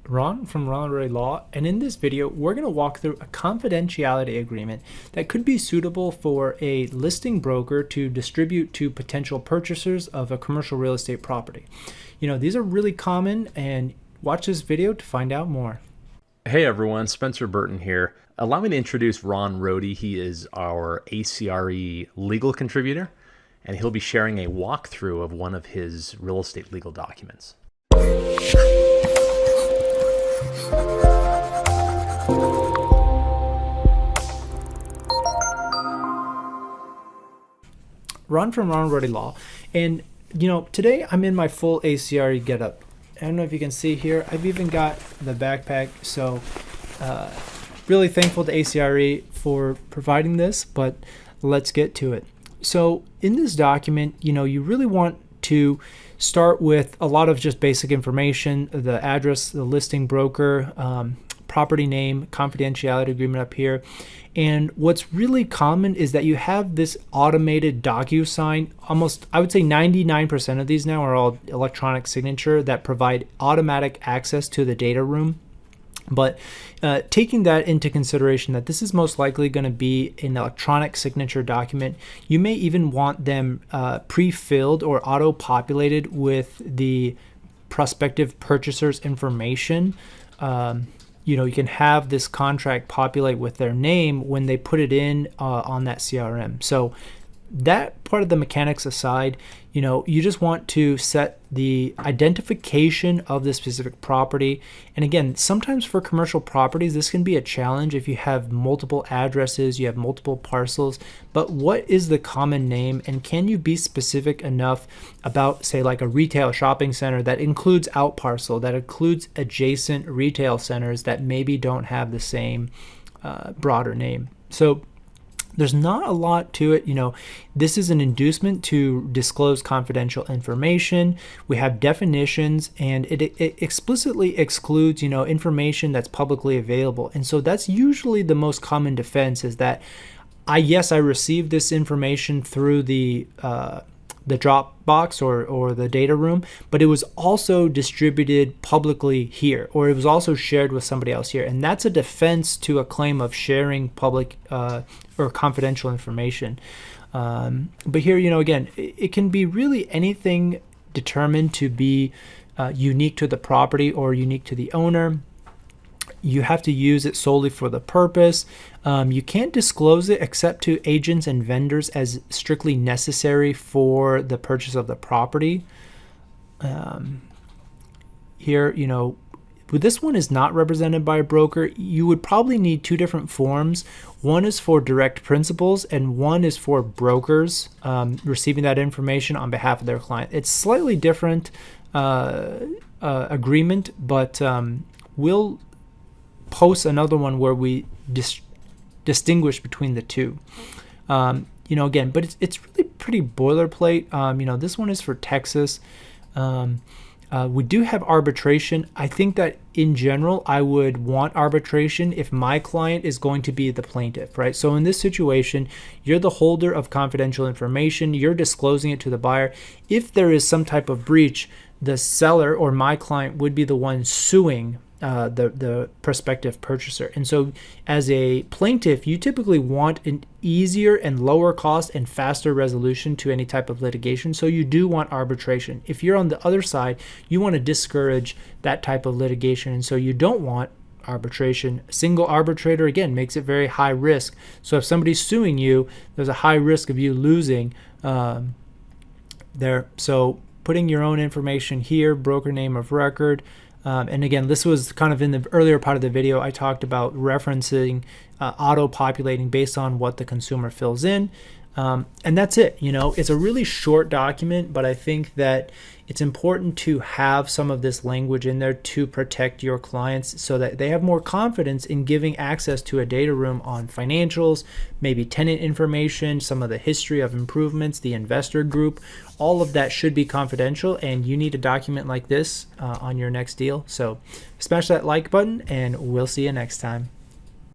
Ron from Ron Ray Law, and in this video we're going to walk through a confidentiality agreement that could be suitable for a listing broker to distribute to potential purchasers of a commercial real estate property. These are really common, and watch this video to find out more. Hey everyone, Spencer Burton here. Allow me to introduce Ron Rohde. He is our ACRE legal contributor, and he'll be sharing a walkthrough of one of his real estate legal documents. Ron from Ron Rohde Law, and today I'm in my full ACRE getup. I don't know if you can see here, I've even got the backpack, so really thankful to ACRE for providing this, but let's get to it. So in this document, you really want to start with a lot of just basic information: the address, the listing broker, property name, confidentiality agreement up here. And what's really common is that you have this automated DocuSign. Almost, I would say 99% of these now are all electronic signature that provide automatic access to the data room. But taking that into consideration, that this is most likely going to be an electronic signature document, you may even want them pre-filled or auto-populated with the prospective purchaser's information. You can have this contract populate with their name when they put it in on that CRM. So that part of the mechanics aside, you just want to set the identification of the specific property. And again, sometimes for commercial properties, this can be a challenge if you have multiple addresses, you have multiple parcels. But what is the common name, and can you be specific enough about, say, like a retail shopping center that includes out parcel, that includes adjacent retail centers that maybe don't have the same broader name? So there's not a lot to it. This is an inducement to disclose confidential information. We have definitions, and it explicitly excludes, information that's publicly available. And so that's usually the most common defense, is that I received this information through the Dropbox or the data room, but it was also distributed publicly here, or it was also shared with somebody else here. And that's a defense to a claim of sharing public or confidential information. But here, again, it can be really anything determined to be unique to the property or unique to the owner. You have to use it solely for the purpose. You can't disclose it except to agents and vendors as strictly necessary for the purchase of the property. Here, this one is not represented by a broker. You would probably need two different forms. One is for direct principals, and one is for brokers receiving that information on behalf of their client. It's slightly different agreement, but we'll post another one where we distinguish between the two. Again, but it's really pretty boilerplate. This one is for Texas. We do have arbitration. I think that in general, I would want arbitration if my client is going to be the plaintiff, right? So in this situation, you're the holder of confidential information. You're disclosing it to the buyer. If there is some type of breach, the seller or my client would be the one suing the prospective purchaser. And so as a plaintiff, you typically want an easier and lower cost and faster resolution to any type of litigation. So you do want arbitration. If you're on the other side, you want to discourage that type of litigation. And so you don't want arbitration. A single arbitrator, again, makes it very high risk. So if somebody's suing you, there's a high risk of you losing there. So putting your own information here, broker name of record. And again, this was kind of in the earlier part of the video. I talked about referencing auto-populating based on what the consumer fills in. And that's it. It's a really short document, but I think that it's important to have some of this language in there to protect your clients so that they have more confidence in giving access to a data room on financials, maybe tenant information, some of the history of improvements, the investor group. All of that should be confidential, and you need a document like this on your next deal. So smash that like button, and we'll see you next time.